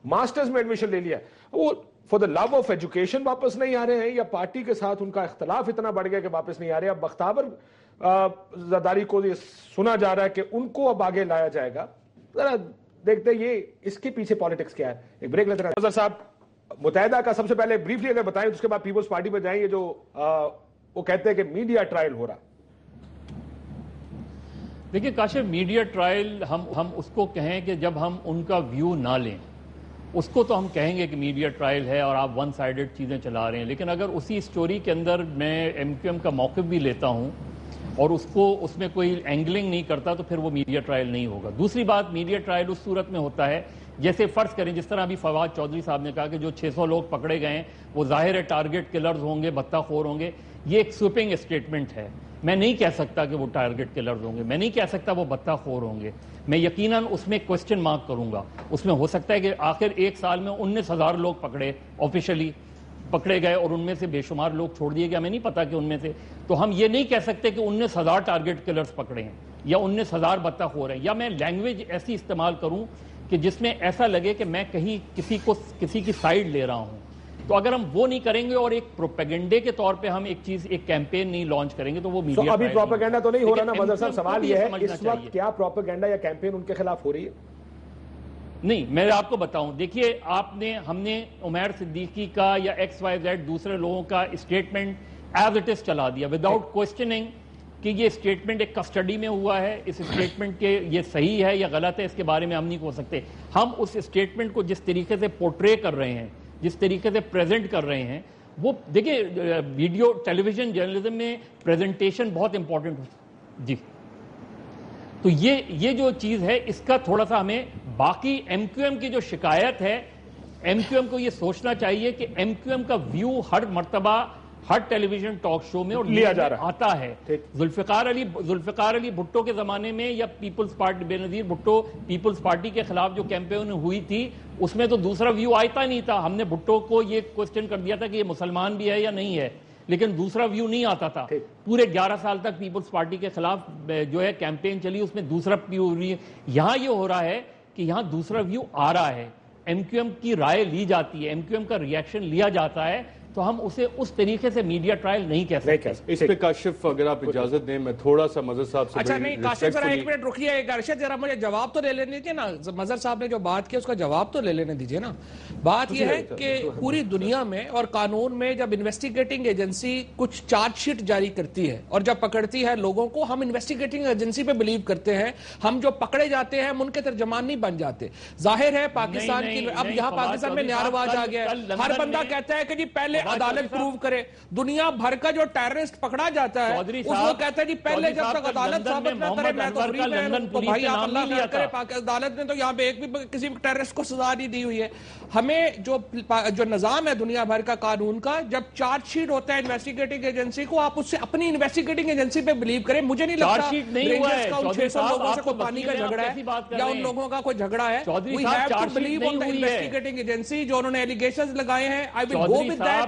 ماسٹرز میں ایڈمیشن لے لیا. وہ for the love of education واپس نہیں آ رہے ہیں, یا پارٹی کے ساتھ ان کا اختلاف اتنا بڑھ گیا کہ واپس نہیں آ رہے. اب بختیار زرداری کو یہ سنا جا رہا ہے کہ ان کو اب آگے لایا جائے گا. ذرا دیکھتے ہیں یہ اس کے پیچھے پالیٹکس کیا ہے. ایک بریک لیتے ہیں. مظہر صاحب, متحدہ کا سب سے پہلے بریفلی اگر بتائیں, اس کے بعد پیپلز پارٹی پہ جائیں. یہ جو وہ کہتے ہیں کہ میڈیا ٹرائل ہو رہا. دیکھیے کاشف, میڈیا ٹرائل ہم اس کو کہیں کہ جب ہم ان کا ویو نہ لیں, اس کو تو ہم کہیں گے کہ میڈیا ٹرائل ہے اور آپ ون سائیڈڈ چیزیں چلا رہے ہیں. لیکن اگر اسی سٹوری کے اندر میں ایم کیو ایم کا موقف بھی لیتا ہوں اور اس میں کوئی اینگلنگ نہیں کرتا, تو پھر وہ میڈیا ٹرائل نہیں ہوگا. دوسری بات, میڈیا ٹرائل اس صورت میں ہوتا ہے جیسے فرض کریں, جس طرح ابھی فواد چودھری صاحب نے کہا کہ جو 600 لوگ پکڑے گئے ہیں وہ ظاہر ہے ٹارگٹ کلرز ہوں گے, بتہ خور ہوں گے. یہ ایک سویپنگ اسٹیٹمنٹ ہے. میں نہیں کہہ سکتا کہ وہ ٹارگٹ کلرز ہوں گے, میں نہیں کہہ سکتا وہ بتہ خور ہوں گے. میں یقیناً اس میں کوسچن مارک کروں گا. اس میں ہو سکتا ہے کہ آخر ایک سال میں 19,000 لوگ پکڑے, آفیشلی پکڑے گئے, اور ان میں سے بے شمار لوگ چھوڑ دیے گئے, ہمیں نہیں پتا کہ ان میں سے. تو ہم یہ نہیں کہہ سکتے کہ 19,000 ٹارگٹ کلرز پکڑے ہیں یا 19,000 بتہ خور ہیں, یا میں لینگویج ایسی استعمال کروں کہ جس میں ایسا لگے کہ میں کہیں کسی کی سائیڈ لے رہا ہوں. تو اگر ہم وہ نہیں کریں گے اور ایک پروپیگنڈے کے طور پہ ہم ایک کیمپین نہیں لانچ کریں گے, تو وہ میڈیا ابھی پروپیگنڈا تو نہیں ہو رہا نا مظہر صاحب. سوال یہ ہے اس وقت کیا پروپیگنڈا یا کیمپین ان کے خلاف ہو رہی ہے؟ نہیں, میں آپ کو بتاؤں. دیکھیے, ہم نے عمیر صدیقی کا یا XYZ دوسرے لوگوں کا اسٹیٹمنٹ ایز اٹ از چلا دیا وداؤٹ کوسچننگ کہ یہ اسٹیٹمنٹ ایک کسٹڈی میں ہوا ہے, اس اسٹیٹمنٹ کے یہ صحیح ہے یا غلط ہے, اس کے بارے میں ہم نہیں کہہ سکتے. ہم اس اسٹیٹمنٹ کو جس طریقے سے پورٹرے کر رہے ہیں, جس طریقے سے پریزنٹ کر رہے ہیں, وہ دیکھیں ویڈیو ٹیلی ویژن جرنلزم میں پریزنٹیشن بہت امپورٹنٹ جی. تو یہ جو چیز ہے, اس کا تھوڑا سا ہمیں باقی ایم کیو ایم کی جو شکایت ہے, ایم کیو ایم کو یہ سوچنا چاہیے کہ ایم کیو ایم کا ویو ہر مرتبہ ہر ٹیلی ویژن ٹاک شو میں اور لیا جا رہا آتا ہے. ذوالفقار علی بھٹو کے زمانے میں یا پیپلز پارٹی بے نظیر بھٹو پیپلز پارٹی کے خلاف جو کیمپین ہوئی تھی, اس میں تو دوسرا ویو آتا نہیں تھا. ہم نے بھٹو کو یہ کوسچن کر دیا تھا کہ یہ مسلمان بھی ہے یا نہیں ہے, لیکن دوسرا ویو نہیں آتا تھا. پورے 11 سال تک پیپلز پارٹی کے خلاف جو ہے کیمپین چلی, اس میں دوسرا ویو. یہاں یہ ہو رہا ہے کہ یہاں دوسرا ویو آ رہا ہے, ایم کیو ایم کی رائے لی جاتی ہے, ایم کیو ایم کا ریئیکشن لیا جاتا ہے, تو ہم اسے اس طریقے سے میڈیا ٹرائل نہیں کہہ سکتے. اس پہ کاشف اگر آپ اجازت دیں میں تھوڑا سا مظہر صاحب سے. اچھا نہیں کاشف ذرا ایک منٹ رکیے, ارشد ذرا مجھے جواب تو لے لینے دیجیے نا. مظہر صاحب نے جو بات کی اس کا جواب تو لے لینے دیجیے نا. بات یہ ہے کہ پوری دنیا میں اور قانون میں جب انویسٹیگیٹنگ ایجنسی کچھ چارج شیٹ جاری کرتی ہے اور جب پکڑتی ہے لوگوں کو, ہم انویسٹیگیٹنگ ایجنسی پہ بلیو کرتے ہیں. ہم جو پکڑے جاتے ہیں ہم ان کے ترجمان نہیں بن جاتے. ظاہر ہے پاکستان کی, اب یہاں پاکستان میں نیا رواج آ گیا ہے, ہر بندہ کہتا ہے کہ جی پہلے عدالت پروو کرے. دنیا بھر کا جو ٹیررسٹ پکڑا جاتا ہے اس کو کہتا ہے جی پہلے جب تک عدالت ثابت نہ کرے میں تو فری میں, تو بھائی آپ اللہ خیر کرے, عدالت نے تو یہاں پہ ایک بھی کسی ٹیررسٹ کو سزا نہیں دی ہوئی ہے. ہمیں جو نظام ہے دنیا بھر کا قانون کا, جب چارج شیٹ ہوتا ہے انویسٹیگیٹنگ ایجنسی کو, آپ اس سے اپنی انویسٹیگیٹنگ ایجنسی پہ بلیو کریں. مجھے نہیں لگتا رینجرز کا ان 600 لوگوں سے کوئی پانی کا جھگڑا ہے یا ان لوگوں کا کوئی جھگڑا ہے. We have to believe on the investigating agency جو انہوں نے allegations لگائے ہیں. I will go with that.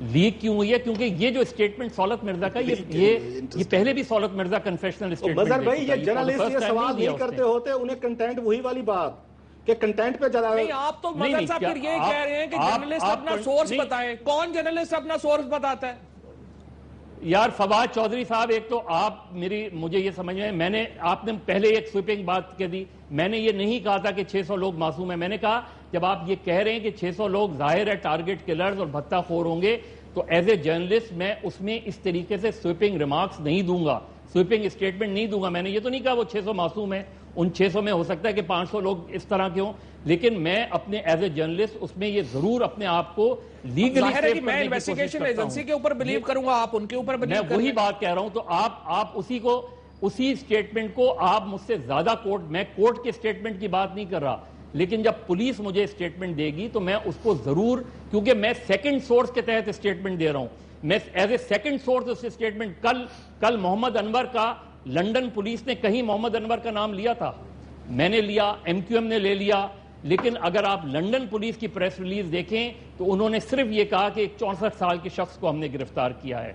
Leak کیوں ہوئی ہے؟ کیونکہ یہ جو اسٹیٹمنٹ سولت مرزا کا یہ پہلے بھی سولت مرزا کنفیشنل اسٹیٹمنٹ مظہر بھائی یہ جرنلسٹ یہ سوال نہیں کرتے ہوتے, انہیں کنٹینٹ وہی والی بات کہ کنٹینٹ پہ جلا. نہیں آپ تو مظہر صاحب پھر یہ کہہ رہے ہیں کہ جرنلسٹ اپنا سورس بتائیں. کون جرنلسٹ اپنا سورس بتاتا ہے؟ یار فواد چودھری صاحب, ایک تو آپ مجھے یہ سمجھ میں آپ نے پہلے ایک سویپنگ بات کہہ دی. میں نے یہ نہیں کہا تھا کہ 600 لوگ معصوم ہیں. میں نے کہا جب آپ یہ کہہ رہے ہیں کہ 600 لوگ ظاہر ہے ٹارگٹ کلرز اور بھتہ خور ہوں گے, تو ایز اے جرنلسٹ میں اس میں اس طریقے سے سویپنگ ریمارکس نہیں دوں گا, سویپنگ اسٹیٹمنٹ نہیں دوں گا. میں نے یہ تو نہیں کہا وہ 600 معصوم ہیں, ان 600 میں ہو سکتا ہے کہ 500 لوگ اس طرح کے ہوں, لیکن میں اپنے ایز اے جرنلسٹ اس میں یہ ضرور اپنے آپ کو لیگلی ظاہر ہے کہ میں انویسٹیگیشن ایجنسی کے اوپر بلیو کروں گا, آپ ان کے اوپر بلیو کریں. میں وہی بات کہہ رہا ہوں. تو آپ اسی اسٹیٹمنٹ کو آپ مجھ سے زیادہ میں کورٹ کے اسٹیٹمنٹ کی بات نہیں کر رہا, لیکن جب پولیس مجھے اسٹیٹمنٹ دے گی تو میں اس کو ضرور, کیونکہ میں سیکنڈ سورس کے تحت اسٹیٹمنٹ دے رہا ہوں, میں ایز اے سیکنڈ سورس اس اسٹیٹمنٹ. کل محمد انور کا لنڈن پولیس نے کہیں محمد انور کا نام لیا تھا؟ میں نے لیا, MQM نے لے لیا, لیکن اگر آپ لنڈن پولیس کی پریس ریلیز دیکھیں تو انہوں نے صرف یہ کہا کہ ایک 64 سال کے شخص کو ہم نے گرفتار کیا ہے,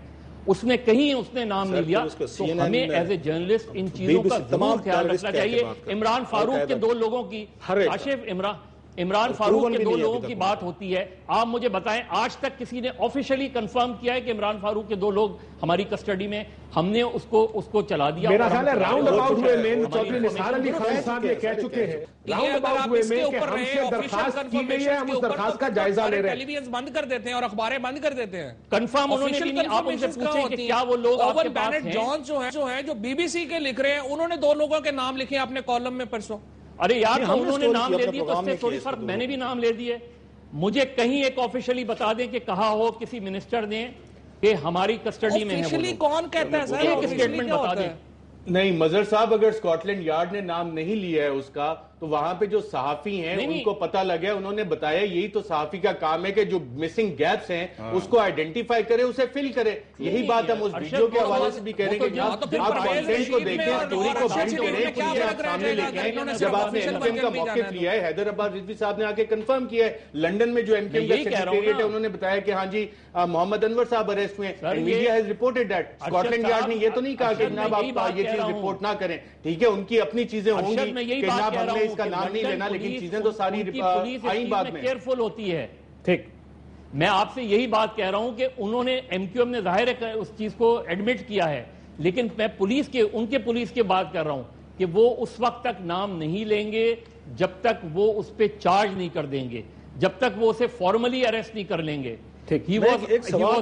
اس نے کہیں اس نے نام نہیں لیا. تو ہمیں ایز اے جرنلسٹ ان چیزوں کا ضرور خیال رکھنا چاہیے. عمران فاروق کے 2 لوگوں کی, کاشف عمران فاروق کے 2 لوگوں کی بات ہوتی ہے. آپ مجھے بتائیں آج تک کسی نے آفیشلی کنفرم کیا ہے کہ عمران فاروق کے 2 لوگ ہماری کسٹڈی میں, ہم نے اس کو چلا دیا؟ میرا خیال ہے راؤنڈ اباؤٹ ہوئے میں چودھری نثار علی خان صاحب یہ کہہ چکے ہیں, راؤنڈ اباؤٹ ہوئے میں کہ ہم سے درخواست کی گئی ہے, ہم اس درخواست کا جائزہ لے رہے ہیں. ٹیلی ویژن بند کر دیتے ہیں اور اخباریں بند کر دیتے ہیں. کنفرم انہوں نے بھی نہیں. آپ ان سے پوچھیں کہ کیا وہ لوگ آپ کے پاس ہیں؟ جان جو ہیں جو BBC کے لکھ رہے ہیں, انہوں نے 2 لوگوں کے نام لکھے اپنے کالم میں پرسوں. ارے یار تو انہوں نے نام لے دیے تو اس سے تھوڑی فرق, میں نے بھی نام لے دیے. مجھے کہیں ایک آفیشلی بتا دیں کہ کہا ہو کسی منسٹر نے کہ ہماری کسٹڈی میں ہے. آفیشلی کون کہتا ہے سر؟ ایک اسٹیٹمنٹ بتا دیں. نہیں مظہر صاحب, اگر اسکاٹ لینڈ یارڈ نے نام نہیں لیا ہے اس کا, تو وہاں پہ جو صحافی ہیں ان کو پتہ لگا, انہوں نے بتایا یہی تو صحافی کا کام ہے کہ جو مسنگ گیپس ہیں اس کو آئیڈینٹیفائی کرے, اسے فل کرے. یہی بات ہم اس ویڈیو کے حوالے سے بھی کہہ رہے ہیں کہ آپ کانٹینٹ کو دیکھیں, اسٹوری کو بلڈ کریں, چیزیں آپ سامنے لے کے آئیں. جب آپ نے MQM کا موقف لیا ہے, حیدرآباد رضوی صاحب نے آ کے کنفرم کیا ہے, لنڈن میں جو MQM کا سیکریٹریٹ ہے انہوں نے بتایا کہ ہاں جی محمد انور صاحب اریسٹ ہوئے ہیں. Media has reported that. Scotland Yard نے یہ تو نہیں کہا کہ جناب آپ یہ چیز رپورٹ نہ کریں. ٹھیک ہے, ان کی اپنی چیزیں ہوں گی کہ جناب ہم نے اس کا نام نہیں لینا, لیکن چیزیں تو ساری آئیں بعد میں کیئرفل ہوتی ہے. ٹھیک, میں آپ سے یہی بات کہہ رہا ہوں کہ انہوں نے MQM نے ظاہر ہے اس چیز کو ایڈمٹ کیا ہے, لیکن میں ان کے پولیس کی بات کر رہا ہوں کہ وہ اس وقت تک نام نہیں لیں گے جب تک وہ اس پہ چارج نہیں کر دیں گے, جب تک وہ اسے فارملی اریسٹ نہیں کر لیں گے. ایک سوال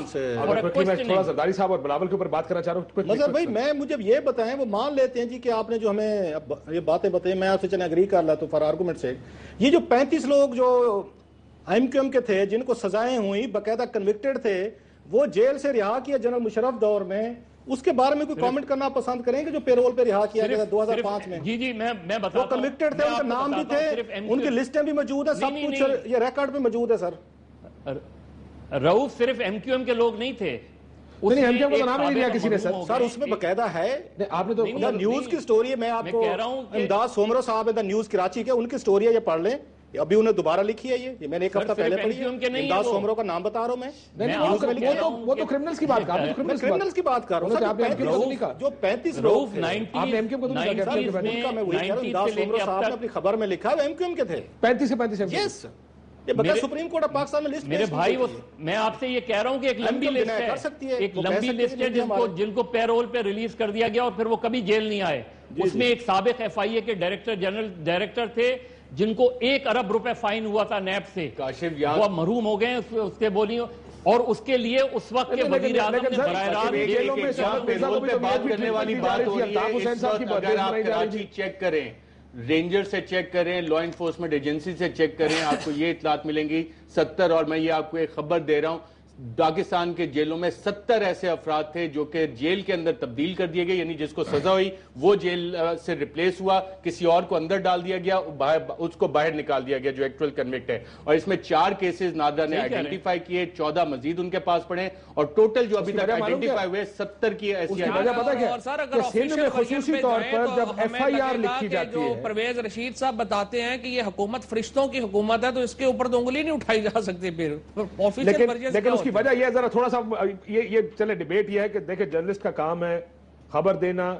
تھوڑا زرداری صاحب اور بلاول کے اوپر بات کرنا چاہ رہا ہوں. مظہر بھائی مجھے یہ بتائیں, وہ مان لیتے ہیں جی کہ آپ نے جو ہمیں یہ باتیں بتائیں, میں آپ سے چلیں اگری کر لیتا ہوں فار آرگومنٹ سے, یہ جو 35 لوگ جو MQM کے تھے جن کو سزائیں ہوئی, باقاعدہ کنوکٹڈ تھے, وہ جیل سے رہا کیا جنرل مشرف دور میں, اس کے بارے میں کوئی کامنٹ کرنا پسند کریں کہ جو پیرول پہ رہا کیا گیا 2005 میں؟ جی میں بتاتا ہوں. وہ کنوکٹڈ تھے, ان کے نام بھی تھے, ان کی لسٹیں بھی موجود ہیں, سب کچھ یہ ریکارڈ پہ موجود ہے. سر رؤوف صرف MQM کے لوگ نہیں تھے, MQM کو نام نہیں لیا کسی نے. سر اس میں باقاعدہ ہے, آپ نے تو نیوز کی سٹوری ہے, میں آپ کو امداد سومرو صاحب ہے نیوز کراچی کے, ان کی سٹوری ہے, یہ پڑھ لیں. ابھی انہیں دوبارہ لکھی ہے, یہ میں نے ایک ہفتہ پہلے پڑھی ہے. امداد سومرو کا نام بتا رہا ہوں میں. وہ تو کرمنلز کی بات کر رہا ہوں, کرمنلز کی بات کر رہا ہوں. جو 35 لوگ تھے, آپ نے MQM کو تو نہیں کہا, میں وہی کہہ رہا ہوں, امداد سومرو صاحب نے اپنی خبر میں لکھا ہے MQM کے تھے 35 سے 35. یس, یہ بغیر سپریم کورٹ آف پاکستان میں لسٹ. میرے بھائی میں آپ سے یہ کہہ رہا ہوں کہ ایک لمبی لسٹ ہے, ایک لمبی لسٹ ہے جن کو پیرول پہ ریلیز کر دیا گیا اور پھر وہ کبھی جیل نہیں آئے. اس میں ایک سابق FIA کے ڈائریکٹر تھے جن کو 1 ارب روپے فائن ہوا تھا نیب سے, وہ محروم ہو گئے اس کے بولی, اور اس کے لیے اس وقت کے وزیر اعظم نے براہ راست بات کرنے والی بات ہو رہی ہے. اگر آپ کراچی چیک کریں, رینجر سے چیک کریں, لا انفورسمنٹ ایجنسی سے چیک کریں, آپ کو یہ اطلاعات ملیں گی 70, اور میں یہ آپ کو ایک خبر دے رہا ہوں, پاکستان کے جیلوں میں 70 ایسے افراد تھے جو کہ جیل کے اندر تبدیل کر دیے گئے, یعنی جس کو سزا ہوئی وہ جیل سے ریپلیس ہوا, کسی اور کو اندر ڈال دیا گیا, اس کو باہر نکال دیا گیا جو ایکچوئل کنوکٹ ہے. اور اس میں 4 کیسز نادرا نے آئیڈینٹیفائی کیے, 14 مزید ان کے پاس پڑے, اور ٹوٹل جو ابھی تک آئیڈینٹیفائی ہوئے 70 کی ایسی خصوصی طور پر جب FIR لکھی جاتی ہے. پرویز رشید صاحب بتاتے ہیں کہ یہ حکومت فرشتوں کی حکومت ہے, تو اس کے اوپر تو انگلی نہیں اٹھائی جا سکتی. پھر لیکن اس کی وجہ یہ ہے ذرا تھوڑا سا یہ چلے ڈیبیٹ یہ ہے کہ دیکھیں جرنلسٹ کا کام ہے خبر دینا.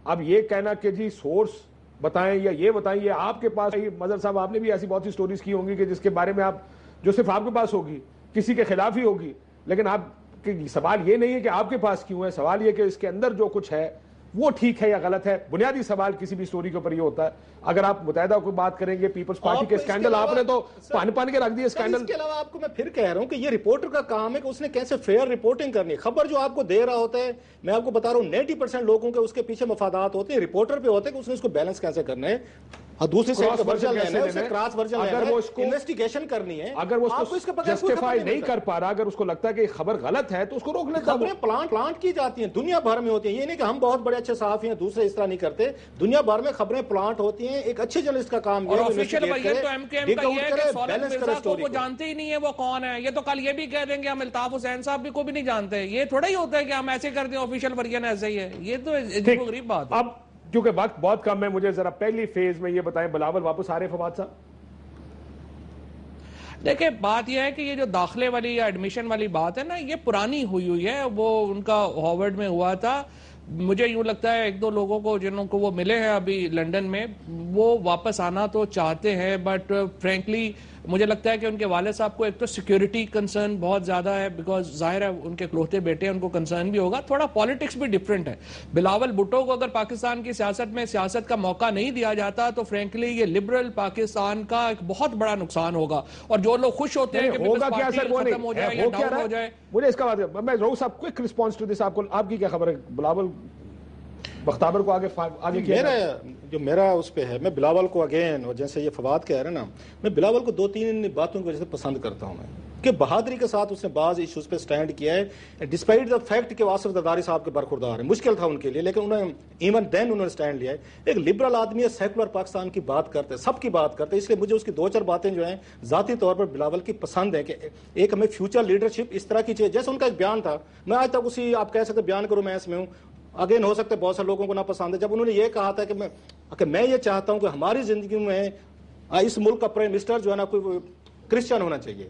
اب یہ کہنا کہ جی سورس بتائیں یا یہ بتائیں, یہ آپ کے پاس مظہر صاحب آپ نے بھی ایسی بہت سی سٹوریز کی ہوں گی کہ جس کے بارے میں آپ جو صرف آپ کے پاس ہوگی, کسی کے خلاف ہی ہوگی, لیکن آپ سوال یہ نہیں ہے کہ آپ کے پاس کیوں ہے, سوال یہ کہ اس کے اندر جو کچھ ہے وہ ٹھیک ہے یا غلط ہے. بنیادی سوال کسی بھی سٹوری کے اوپر یہ ہوتا ہے. اگر آپ متحدہ کو بات کریں گے پیپلز پارٹی کے اسکینڈل, آپ نے تو پان کے رکھ دیا اسکینڈل. اس کے علاوہ آپ کو میں پھر کہہ رہا ہوں کہ یہ رپورٹر کا کام ہے کہ اس نے کیسے فیئر رپورٹنگ کرنی ہے. خبر جو آپ کو دے رہا ہوتا ہے, میں آپ کو بتا رہا ہوں 90% لوگوں کے اس کے پیچھے مفادات ہوتے ہیں, رپورٹر پہ ہوتے ہیں کہ اس نے اس کو بیلنس کیسے کرنا ہے, دوسری سائڈ کا ورژن لینا ہے, اسے کراس ورژن لینا ہے, انویسٹیگیشن کرنی ہے. اگر وہ اس کو جسٹیفائی نہیں کر پا رہا, اگر اس کو لگتا ہے کہ خبر غلط ہے تو اس کو روک لیتا. خبریں پلانٹ کی جاتی ہیں دنیا بھر میں ہوتی ہیں. یہ نہیں کہ ہم بہت بڑے اچھے صحافی ہیں دوسرے اس طرح نہیں کرتے. دنیا بھر میں خبریں پلانٹ ہوتی ہیں. ایک اچھے جرنلسٹ کا کام یہ ہے آفیشیل ورژن تو ایم کیو ایم کا یہ ہے کہ سولید مرزا کو وہ جانتے ہی نہیں ہے وہ کون ہے. یہ تو کل یہ بھی کہہ دیں گے ہم الطاف حسین صاحب بھی کو بھی نہیں جانتے. یہ تھوڑا ہی ہوتا ہے کہ ہم ایسے کرتے ہیں آفیشیل ورژن ایسے ہی ہے. یہ تو عجیب و غریب بات ہے. اب کیونکہ وقت بہت کم ہے, مجھے ذرا پہلی فیز میں یہ بتائیں بلاول واپس آ رہے فواد صاحب؟ دیکھیں بات یہ ہے کہ یہ جو داخلے والی یا ایڈمیشن والی بات ہے نا, یہ پرانی ہوئی ہے. وہ ان کا ہارورڈ میں ہوا تھا. مجھے یوں لگتا ہے ایک دو لوگوں کو جنہوں کو وہ ملے ہیں ابھی لنڈن میں, وہ واپس آنا تو چاہتے ہیں, بٹ فرینکلی مجھے لگتا ہے کہ ان کے والد صاحب کو ایک تو سیکیورٹی کنسرن بہت زیادہ ہے, بیکاز ظاہر ہے ان کے کلوتے بیٹے ہیں, ان کو کنسرن بھی ہوگا. تھوڑا پالیٹکس بھی ڈیفرنٹ ہے. بلاول بھٹو کو اگر پاکستان کی سیاست میں سیاست کا موقع نہیں دیا جاتا تو فرینکلی یہ لبرل پاکستان کا ایک بہت بڑا نقصان ہوگا. اور جو لوگ خوش ہوتے ہیں کہ ہوگا کیا سر, وہ ختم ہو جائے یا ڈاؤن ہو جائے. مجھے اس کا بات, میں رؤوف صاحب کوئک رسپانس ٹو دس, آپ کی کیا خبر ہے بلاول بختابر کو آگے کیا؟ میرا اس پہ ہے, میں بلاول کو اگین, اور جیسے یہ فواد کہہ رہے ہیں نا, میں بلاول کو 2-3 باتوں کی وجہ سے پسند کرتا ہوں. میں کہ بہادری کے ساتھ اس نے بعض ایشوز پہ سٹینڈ کیا ہے, ڈسپائٹ دا فیکٹ کہ آصف زرداری صاحب کے برخوردار ہیں. مشکل تھا ان کے لیے, لیکن انہوں نے ایون دین انہوں نے سٹینڈ لیا ہے. ایک لبرل آدمی ہے, سیکولر پاکستان کی بات کرتے ہیں, سب کی بات کرتے ہیں, اس لیے مجھے اس کی 2-4 باتیں جو ہیں ذاتی طور پر بلاول کی پسند ہیں کہ ایک ہمیں فیوچر لیڈرشپ اس طرح کی چیز, جیسے ان کا ایک بیان تھا, میں آج تک اسی آپ کہہ سکتے بیان کروں میں اس میں ہوں, اگین ہو سکتا ہے بہت سارے لوگوں کو نہ پسند ہے, جب انہوں نے یہ کہا تھا کہ میں یہ چاہتا ہوں کہ ہماری زندگی میں اس ملک کا پرائم منسٹر جو ہے نا کوئی کرسچن ہونا چاہیے.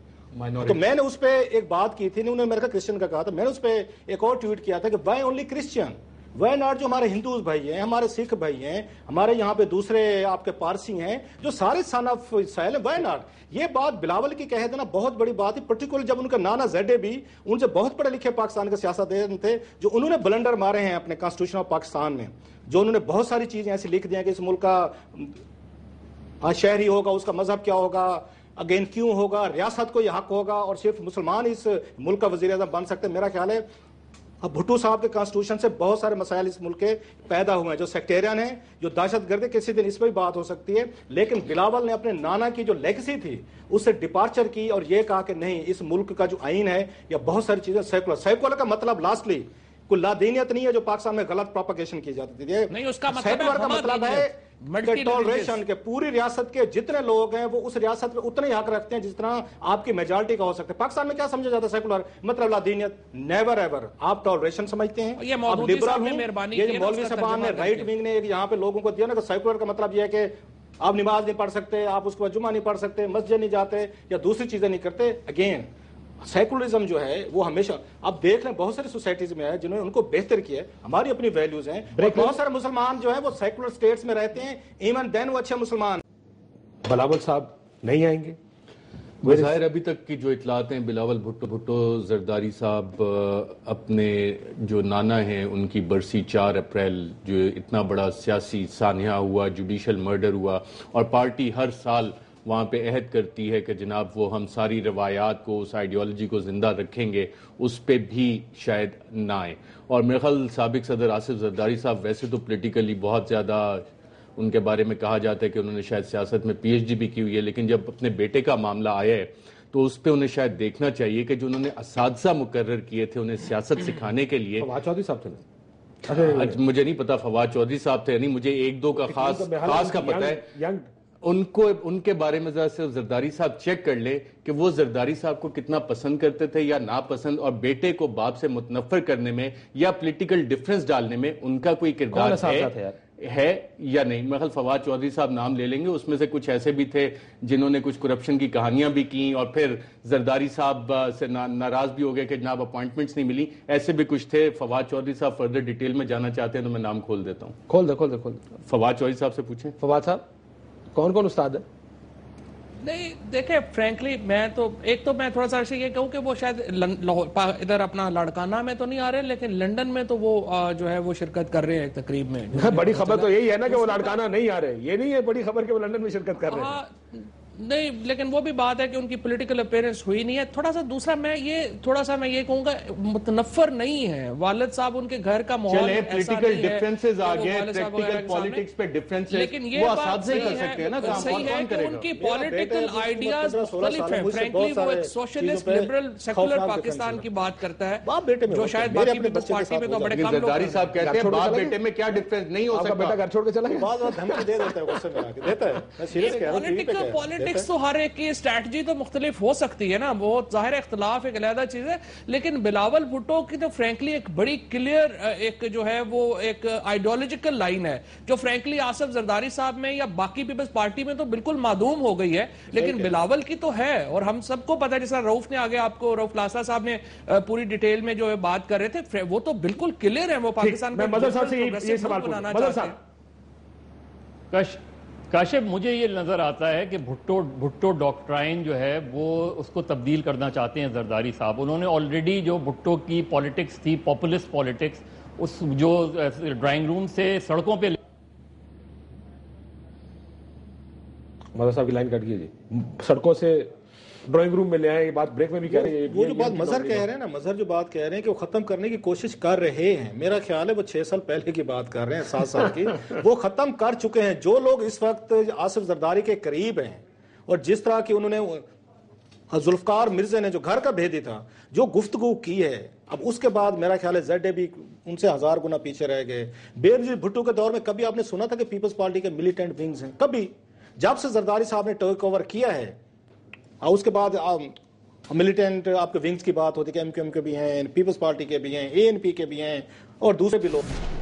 تو میں نے اس پہ ایک بات کی تھی, انہوں نے میرے کا کرسچن کا کہا تھا, میں نے اس پہ ایک اور ٹویٹ کیا تھا کہ why only Christian, why not جو ہمارے ہندوز بھائی ہیں, ہمارے سکھ بھائی ہیں, ہمارے یہاں پہ دوسرے آپ کے پارسی ہیں جو سارے سن آف اسرائیل ہیں, وائی ناٹ. یہ بات بلاول کی کہہ دینا بہت بڑی بات ہے, پرٹیکولر جب ان کا نانا زیڈے بھی ان سے بہت پڑھے لکھے پاکستان کے سیاستدان تھے, جو انہوں نے بلنڈر مارے ہیں اپنے کانسٹیٹیوشن آف پاکستان میں, جو انہوں نے بہت ساری چیزیں ایسی لکھ دی ہیں کہ اس ملک کا شہری ہوگا, اس کا مذہب کیا ہوگا, اگین کیوں ہوگا, ریاست کو یہ حق ہوگا, اور صرف مسلمان اس ملک کا وزیر اعظم بن سکتے. میرا خیال ہے اب بھٹو صاحب کے کانسٹیٹیوشن سے بہت سارے مسائل اس ملک کے پیدا ہوئے ہیں, جو سیکٹیرین ہیں, جو دہشت گرد, کسی دن اس پہ بھی بات ہو سکتی ہے. لیکن بلاول نے اپنے نانا کی جو لیگسی تھی اس سے ڈپارچر کی اور یہ کہا کہ نہیں, اس ملک کا جو آئین ہے یا بہت ساری چیزیں سیکولر کا مطلب لاسٹلی کوئی لادینیت نہیں ہے جو پاکستان میں غلط پروپیگیشن کی جاتی تھی. نہیں, اس کا سیکولر کا مطلب ہے ٹالریشن, کہ پوری ریاست کے جتنے لوگ ہیں وہ اس ریاست میں اتنے ہی حق رکھتے ہیں جس طرح آپ کی میجارٹی کا ہو سکتا ہے. پاکستان میں کیا سمجھا جاتا ہے سیکولر مطلب لادینیت؟ Never ever. آپ ٹالریشن سمجھتے ہیں, آپ لبرل ہیں. یہ مولوی صاحب نے رائٹ ونگ نے یہاں پہ لوگوں کو دیا نا کہ سیکولر کا مطلب یہ ہے کہ آپ نماز نہیں پڑھ سکتے, آپ اس کو جمعہ نہیں پڑھ سکتے, مسجد نہیں جاتے یا دوسری چیزیں نہیں کرتے. اگین سیکولرزم جو ہے وہ ہمیشہ آپ دیکھ لیں بہت ساری سوسائٹیز میں ہے جنہوں نے ان کو بہتر کیا ہے. ہماری اپنی ویلیوز ہیں, بہت سارے مسلمان جو ہیں وہ سیکولر اسٹیٹس میں رہتے ہیں, ایون دین وہ اچھے مسلمان. بلاول صاحب نہیں آئیں گے ظاہر ابھی تک کی جو اطلاعات ہیں, بلاول بھٹو زرداری صاحب اپنے جو نانا ہیں ان کی برسی 4 اپریل, جو اتنا بڑا سیاسی سانحہ ہوا, جوڈیشل مرڈر ہوا, اور پارٹی ہر سال وہاں پہ عہد کرتی ہے کہ جناب وہ ہم ساری روایات کو, اس آئیڈیالوجی کو زندہ رکھیں گے, اس پہ بھی شاید نہ آئیں. اور میرے خیال سابق صدر آصف زرداری صاحب ویسے تو پولیٹیکلی بہت زیادہ ان کے بارے میں کہا جاتا ہے کہ انہوں نے شاید سیاست میں PhD بھی کی ہوئی ہے, لیکن جب اپنے بیٹے کا معاملہ آیا ہے تو اس پہ انہیں شاید دیکھنا چاہیے کہ جو انہوں نے اساتذہ مقرر کیے تھے انہیں سیاست سکھانے کے لیے. فواد چودھری صاحب تھے, مجھے نہیں پتا فواد چودھری صاحب تھے نہیں, مجھے 1-2 کا خاص کا پتا ہے. ان کے بارے میں ذرا سے زرداری صاحب چیک کر لے کہ وہ زرداری صاحب کو کتنا پسند کرتے تھے یا ناپسند, اور بیٹے کو باپ سے متنفر کرنے میں یا پولیٹیکل ڈیفرنس ڈالنے میں ان کا کوئی کردار ہے. ہے یا نہیں. میں خیال فواد چودھری صاحب نام لے لیں گے, اس میں سے کچھ ایسے بھی تھے جنہوں نے کچھ کرپشن کی کہانیاں بھی کی اور پھر زرداری صاحب سے ناراض بھی ہو گئے کہ جناب اپوائنٹمنٹس نہیں ملی. ایسے بھی کچھ تھے. فواد چودھری صاحب فردر ڈیٹیل میں جانا چاہتے ہیں تو میں نام کھول دیتا ہوں. کھول دے. فواد چودھری صاحب سے پوچھیں. فواد صاحب کون کون استاد ہے؟ نہیں دیکھیں فرینکلی میں تھوڑا سا یہ کہوں کہ وہ شاید ادھر اپنا لاڑکانہ میں تو نہیں آ رہے, لیکن لنڈن میں تو وہ جو ہے وہ شرکت کر رہے ہیں تقریب میں. بڑی خبر تو یہی ہے نا کہ وہ لاڑکانہ نہیں آ رہے, یہ نہیں ہے بڑی خبر کہ وہ لنڈن میں شرکت کر رہے ہیں. نہیں, لیکن وہ بھی بات ہے کہ ان کی پولیٹیکل اپیرنس ہوئی نہیں ہے. تھوڑا سا میں یہ کہوں گا متنفر نہیں ہے والد صاحب, ان کے گھر کا ماحول ایسا نہیں ہے. ڈفرینسز آ گئے, پریکٹیکل پالیٹکس پہ ڈفرینس, لیکن یہ بات صحیح ہے کہ ان کی پولیٹیکل آئیڈیاز مختلف ہیں. فرینکلی وہ ایک سوشلسٹ لبرل سیکولر پاکستان کی بات کرتا ہے جو شاید باقی پیپلز پارٹی میں تو بڑے کم لوگ. زرداری صاحب کہتے ہیں باپ بیٹے میں کیا ڈفرینس نہیں ہو سکتا. بیٹا گھر چھوڑ کے چلا گیا, بعض بات دھمکی دے دیتا ہے, غصے میں آ کے دیتا ہے. میں سیریس کہہ رہا ہوں, پولیٹکس تو ہر ایک کی اسٹریٹجی تو مختلف ہو سکتی ہے نا, بہت ظاہر اختلاف ایک علیحدہ چیز ہے. لیکن بلاول بھٹو کی تو فرینکلی ایک بڑی کلیئر ایک جو ہے وہ ایک آئیڈیالوجیکل لائن ہے جو فرینکلی آصف زرداری صاحب میں یا باقی پیپلز پارٹی میں تو بالکل معدوم ہو گئی ہے, لیکن بلاول کی تو ہے. اور ہم سب کو پتہ ہے, جیسا رؤف نے آگے آپ کو رؤف لاسا صاحب نے پوری ڈیٹیل میں جو بات کر رہے تھے, وہ تو بالکل کلیئر ہے. وہ پاکستان میں مظہر صاحب سے یہ سوال پوچھوں. مظہر صاحب, کاشف مجھے یہ نظر آتا ہے کہ بھٹو ڈاکٹرائن جو ہے وہ اس کو تبدیل کرنا چاہتے ہیں زرداری صاحب. انہوں نے آلریڈی جو بھٹو کی پالیٹکس تھی, پاپولسٹ پالیٹکس, اس جو ڈرائنگ روم سے سڑکوں پہ. مظہر صاحب کی لائن کٹ گئی جی. سڑکوں سے ڈرائنگ روم میں لے آئے, یہ بات بریک میں بھی کہہ رہے ہیں. وہ جو بات مظہر کہہ رہے ہیں نا, مظہر جو بات کہہ رہے ہیں کہ وہ ختم کرنے کی کوشش کر رہے ہیں, میرا خیال ہے وہ 6 سال پہلے کی بات کر رہے ہیں, 7 سال کی, وہ ختم کر چکے ہیں. جو لوگ اس وقت آصف زرداری کے قریب ہیں اور جس طرح کی انہوں نے ذوالفقار مرزا نے جو گھر کا بھیدی تھا جو گفتگو کی ہے, اب اس کے بعد میرا خیال ہے زیڈ اے بھی ان سے 1000 گنا پیچھے رہ گئے. بینظیر بھٹو کے دور میں کبھی آپ نے سنا تھا کہ پیپلز پارٹی کے ملیٹنٹ ونگز ہیں؟ کبھی. جب سے زرداری صاحب نے ٹیک اوور کیا ہے, اور اس کے بعد ملیٹنٹ آپ کے ونگز کی بات ہوتی ہے کہ ایم کیو ایم کے بھی ہیں, پیپلز پارٹی کے بھی ہیں, اے این پی کے بھی ہیں اور دوسرے بھی لوگ.